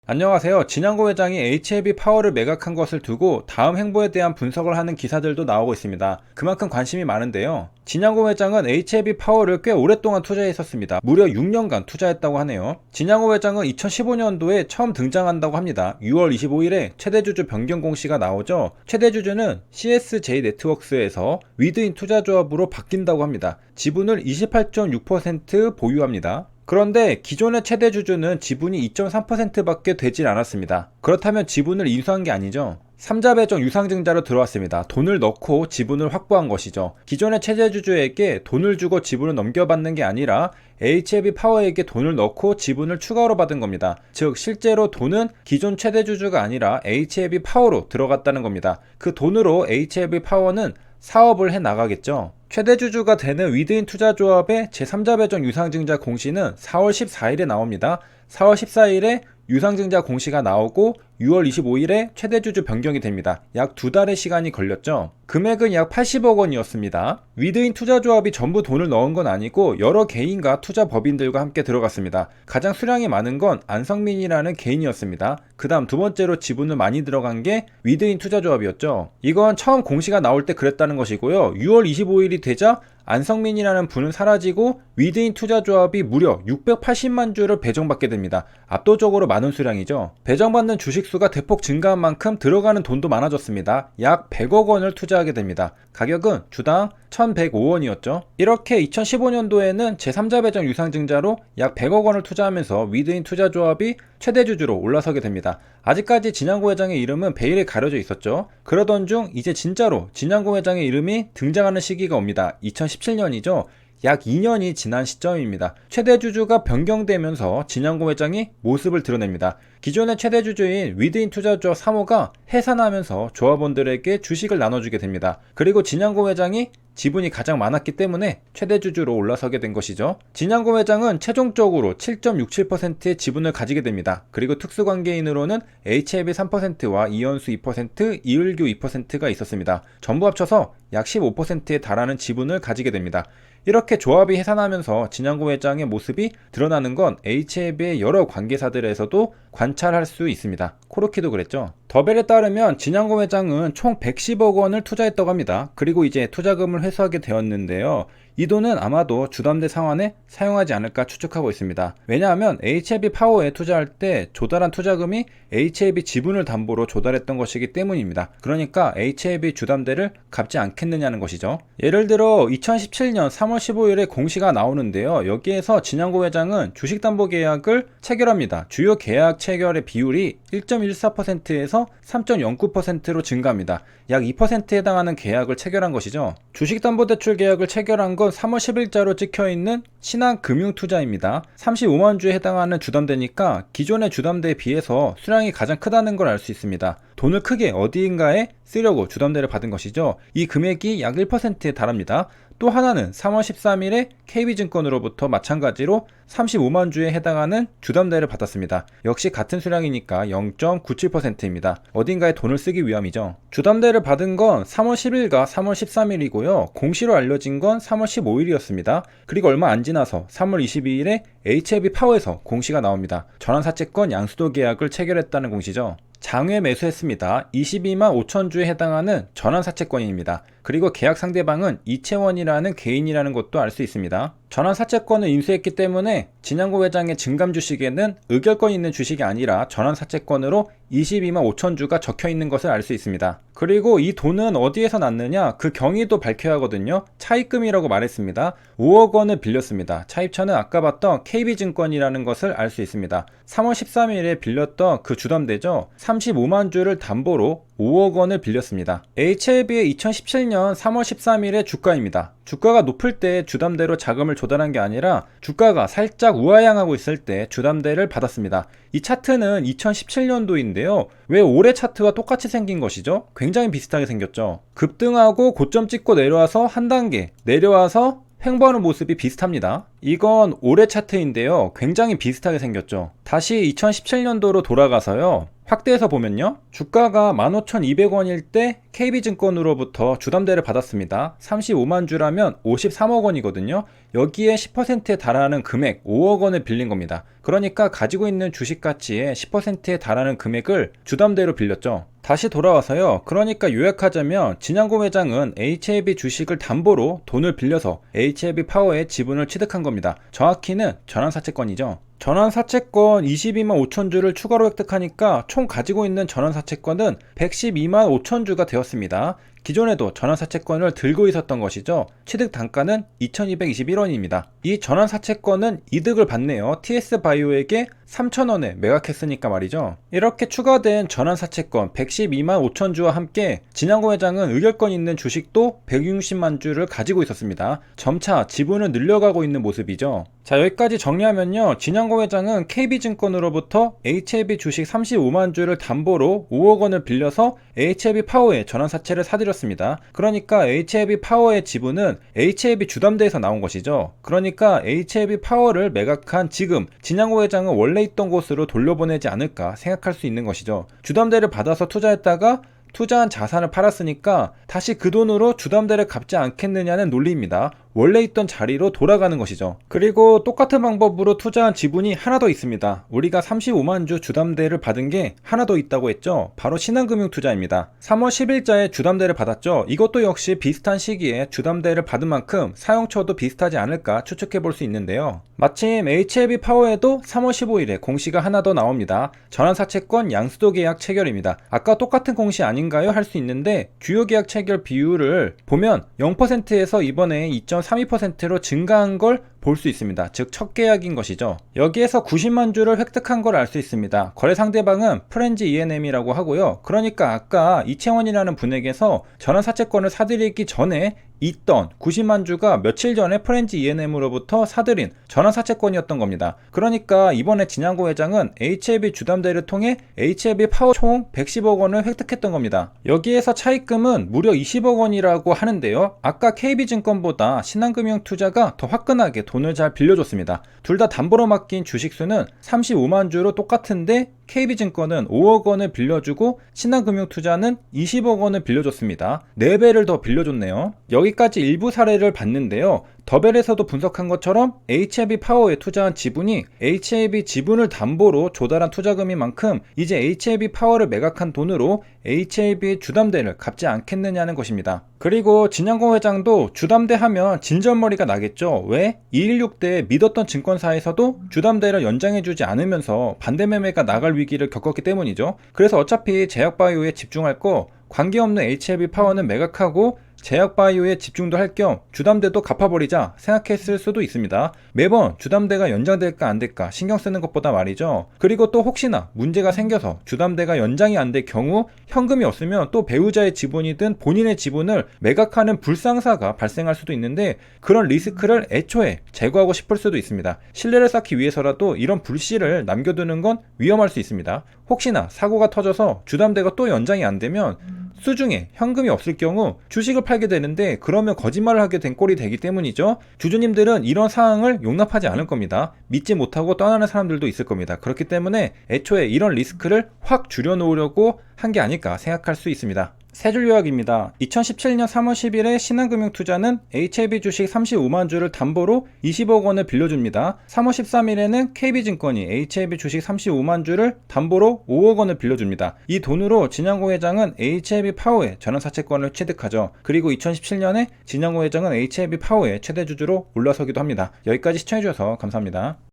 안녕하세요. 진양고 회장이 HLB 파워를 매각한 것을 두고 다음 행보에 대한 분석을 하는 기사들도 나오고 있습니다. 그만큼 관심이 많은데요. 진양고 회장은 HLB 파워를 꽤 오랫동안 투자했었습니다. 무려 6년간 투자했다고 하네요. 진양고 회장은 2015년도에 처음 등장한다고 합니다. 6월 25일에 최대주주 변경 공시가 나오죠. 최대주주는 CSJ 네트워크스에서 위드인 투자조합으로 바뀐다고 합니다. 지분을 28.6% 보유합니다. 그런데 기존의 최대 주주는 지분이 2.3%밖에 되질 않았습니다. 그렇다면 지분을 인수한 게 아니죠. 삼자 배정 유상증자로 들어왔습니다. 돈을 넣고 지분을 확보한 것이죠. 기존의 최대 주주에게 돈을 주고 지분을 넘겨받는 게 아니라 HLB 파워에게 돈을 넣고 지분을 추가로 받은 겁니다. 즉 실제로 돈은 기존 최대 주주가 아니라 HLB 파워로 들어갔다는 겁니다. 그 돈으로 HLB 파워는 사업을 해 나가겠죠. 최대 주주가 되는 위드인 투자조합의 제3자 배정 유상증자 공시는 4월 14일에 나옵니다. 4월 14일에 유상증자 공시가 나오고 6월 25일에 최대 주주 변경이 됩니다. 약 2달의 시간이 걸렸죠. 금액은 약 80억 원이었습니다. 위드인 투자조합이 전부 돈을 넣은 건 아니고 여러 개인과 투자법인들과 함께 들어갔습니다. 가장 수량이 많은 건 안성민이라는 개인이었습니다. 그 다음 두 번째로 지분을 많이 들어간 게 위드인 투자조합이었죠. 이건 처음 공시가 나올 때 그랬다는 것이고요. 6월 25일이 되자 안성민이라는 분은 사라지고 위드인 투자조합이 무려 680만 주를 배정받게 됩니다. 압도적으로 많은 수량이죠. 배정받는 주식수가 대폭 증가한 만큼 들어가는 돈도 많아졌습니다. 약 100억 원을 투자하게 됩니다. 가격은 주당 1105원이었죠. 이렇게 2015년도에는 제3자 배정 유상증자로 약 100억 원을 투자하면서 위드인 투자조합이 최대주주로 올라서게 됩니다. 아직까지 진양고 회장의 이름은 베일에 가려져 있었죠. 그러던 중 이제 진짜로 진양고 회장의 이름이 등장하는 시기가 옵니다. 2017년이죠. 약 2년이 지난 시점입니다. 최대주주가 변경되면서 진양고 회장이 모습을 드러냅니다. 기존의 최대주주인 위드인 투자조합 3호가 해산하면서 조합원들에게 주식을 나눠주게 됩니다. 그리고 진양고 회장이 지분이 가장 많았기 때문에 최대주주로 올라서게 된 것이죠. 진양고 회장은 최종적으로 7.67%의 지분을 가지게 됩니다. 그리고 특수관계인으로는 HLB 3%와 이현수 2%, 이을규 2%가 있었습니다. 전부 합쳐서 약 15%에 달하는 지분을 가지게 됩니다. 이렇게 조합이 해산하면서 진양고 회장의 모습이 드러나는 건 HLB의 여러 관계사들에서도 관찰할 수 있습니다. 코르키도 그랬죠. 더벨에 따르면 진양고 회장은 총 110억 원을 투자했다고 합니다. 그리고 이제 투자금을 회수하게 되었는데요. 이 돈은 아마도 주담대 상환에 사용하지 않을까 추측하고 있습니다. 왜냐하면 HLB 파워에 투자할 때 조달한 투자금이 HLB 지분을 담보로 조달했던 것이기 때문입니다. 그러니까 HLB 주담대를 갚지 않겠느냐는 것이죠. 예를 들어 2017년 3월 15일에 공시가 나오는데요. 여기에서 진양고 회장은 주식담보계약을 체결합니다. 주요 계약 체결의 비율이 1.14%에서 3.09%로 증가합니다. 약 2%에 해당하는 계약을 체결한 것이죠. 주식담보대출 계약을 체결한 건 3월 10일자로 찍혀있는 신한금융투자입니다. 35만 주에 해당하는 주담대니까 기존의 주담대에 비해서 수량이 가장 크다는 걸 알 수 있습니다. 돈을 크게 어디인가에 쓰려고 주담대를 받은 것이죠. 이 금액이 약 1%에 달합니다. 또 하나는 3월 13일에 KB증권으로부터 마찬가지로 35만 주에 해당하는 주담대를 받았습니다. 역시 같은 수량이니까 0.97%입니다. 어딘가에 돈을 쓰기 위함이죠. 주담대를 받은 건 3월 10일과 3월 13일이고요. 공시로 알려진 건 3월 15일이었습니다. 그리고 얼마 안 지나서 3월 22일에 HLB 파워에서 공시가 나옵니다. 전환사채권 양수도 계약을 체결했다는 공시죠. 장외 매수했습니다. 22만 5천 주에 해당하는 전환사채권입니다. 그리고 계약 상대방은 이채원이라는 개인이라는 것도 알 수 있습니다. 전환사채권을 인수했기 때문에 진양고 회장의 증감 주식에는 의결권 있는 주식이 아니라 전환사채권으로 22만 5천 주가 적혀 있는 것을 알 수 있습니다. 그리고 이 돈은 어디에서 났느냐? 그 경위도 밝혀야 하거든요. 차입금이라고 말했습니다. 5억 원을 빌렸습니다. 차입처는 아까 봤던 KB증권이라는 것을 알 수 있습니다. 3월 13일에 빌렸던 그 주담대죠. 35만 주를 담보로 5억 원을 빌렸습니다. HLB의 2017년 3월 13일의 주가입니다. 주가가 높을 때 주담대로 자금을 조달한 게 아니라 주가가 살짝 우하향하고 있을 때 주담대를 받았습니다. 이 차트는 2017년도인데요. 왜 올해 차트와 똑같이 생긴 것이죠? 굉장히 비슷하게 생겼죠. 급등하고 고점 찍고 내려와서 한 단계 내려와서 횡보하는 모습이 비슷합니다. 이건 올해 차트인데요. 굉장히 비슷하게 생겼죠. 다시 2017년도로 돌아가서요. 확대해서 보면요. 주가가 15,200원일 때 KB증권으로부터 주담대를 받았습니다. 35만 주라면 53억 원이거든요. 여기에 10%에 달하는 금액 5억 원을 빌린 겁니다. 그러니까 가지고 있는 주식 가치의 10%에 달하는 금액을 주담대로 빌렸죠. 다시 돌아와서요. 그러니까 요약하자면 진양고 회장은 HLB 주식을 담보로 돈을 빌려서 HLB 파워의 지분을 취득한 겁니다. 정확히는 전환사채권이죠. 전환사채권 22만 5천 주를 추가로 획득하니까 총 가지고 있는 전환사채권은 112만 5천 주가 되었습니다. 기존에도 전환사채권을 들고 있었던 것이죠. 취득 단가는 2,221원입니다. 이 전환사채권은 이득을 받네요. TS바이오에게 3,000원에 매각했으니까 말이죠. 이렇게 추가된 전환사채권 112만 5천 주와 함께 진양고 회장은 의결권 있는 주식도 160만 주를 가지고 있었습니다. 점차 지분을 늘려가고 있는 모습이죠. 자, 여기까지 정리하면요. 진양고 회장은 KB증권으로부터 HLB 주식 35만 주를 담보로 5억 원을 빌려서 HLB 파워의 전환사채를 사들였습니다. 그러니까 HLB 파워의 지분은 HLB 주담대에서 나온 것이죠. 그러니까 HLB 파워를 매각한 지금 진양고 회장은 원래 있던 곳으로 돌려보내지 않을까 생각할 수 있는 것이죠. 주담대를 받아서 투자했다가 투자한 자산을 팔았으니까 다시 그 돈으로 주담대를 갚지 않겠느냐는 논리입니다. 원래 있던 자리로 돌아가는 것이죠. 그리고 똑같은 방법으로 투자한 지분이 하나 더 있습니다. 우리가 35만 주 주담대를 받은 게 하나 더 있다고 했죠. 바로 신한금융투자입니다. 3월 10일자에 주담대를 받았죠. 이것도 역시 비슷한 시기에 주담대를 받은 만큼 사용처도 비슷하지 않을까 추측해 볼 수 있는데요. 마침 HLB 파워에도 3월 15일에 공시가 하나 더 나옵니다. 전환사채권 양수도 계약 체결입니다. 아까 똑같은 공시 아닌가요? 할 수 있는데 주요 계약 체결 비율을 보면 0%에서 이번에 2.32%로 증가한 걸 볼 수 있습니다. 즉 첫 계약인 것이죠. 여기에서 90만 주를 획득한 걸 알 수 있습니다. 거래 상대방은 프렌지 ENM이라고 하고요. 그러니까 아까 이채원이라는 분에게서 전환사채권을 사들이기 전에 있던 90만 주가 며칠 전에 프렌지 ENM으로부터 사들인 전환사채권이었던 겁니다. 그러니까 이번에 진양고 회장은 HLB 주담대를 통해 HLB 파워 총 110억 원을 획득했던 겁니다. 여기에서 차입금은 무려 20억 원이라고 하는데요. 아까 KB증권보다 신한금융투자가 더 화끈하게 돈을 잘 빌려줬습니다. 둘 다 담보로 맡긴 주식수는 35만 주로 똑같은데 KB증권은 5억 원을 빌려주고 신한금융투자는 20억 원을 빌려줬습니다. 4배를 더 빌려줬네요. 여기까지 일부 사례를 봤는데요. 더벨에서도 분석한 것처럼 HLB 파워에 투자한 지분이 HLB 지분을 담보로 조달한 투자금인 만큼 이제 HLB 파워를 매각한 돈으로 HLB의 주담대를 갚지 않겠느냐는 것입니다. 그리고 진양고 회장도 주담대 하면 진절머리가 나겠죠. 왜? 216때 믿었던 증권사에서도 주담대를 연장해주지 않으면서 반대 매매가 나갈 위기를 겪었기 때문이죠. 그래서 어차피 제약바이오에 집중할 거 관계없는 HLB 파워는 매각하고 제약바이오에 집중도 할 겸 주담대도 갚아버리자 생각했을 수도 있습니다. 매번 주담대가 연장될까 안 될까 신경 쓰는 것보다 말이죠. 그리고 또 혹시나 문제가 생겨서 주담대가 연장이 안 될 경우 현금이 없으면 또 배우자의 지분이든 본인의 지분을 매각하는 불상사가 발생할 수도 있는데 그런 리스크를 애초에 제거하고 싶을 수도 있습니다. 신뢰를 쌓기 위해서라도 이런 불씨를 남겨두는 건 위험할 수 있습니다. 혹시나 사고가 터져서 주담대가 또 연장이 안 되면 수중에 현금이 없을 경우 주식을 팔게 되는데 그러면 거짓말을 하게 된 꼴이 되기 때문이죠. 주주님들은 이런 상황을 용납하지 않을 겁니다. 믿지 못하고 떠나는 사람들도 있을 겁니다. 그렇기 때문에 애초에 이런 리스크를 확 줄여놓으려고 한 게 아닐까 생각할 수 있습니다. 세 줄 요약입니다. 2017년 3월 10일에 신한금융투자는 HLB 주식 35만 주를 담보로 20억 원을 빌려줍니다. 3월 13일에는 KB증권이 HLB 주식 35만 주를 담보로 5억 원을 빌려줍니다. 이 돈으로 진양고 회장은 HLB 파워의 전환사채권을 취득하죠. 그리고 2017년에 진양고 회장은 HLB 파워의 최대 주주로 올라서기도 합니다. 여기까지 시청해주셔서 감사합니다.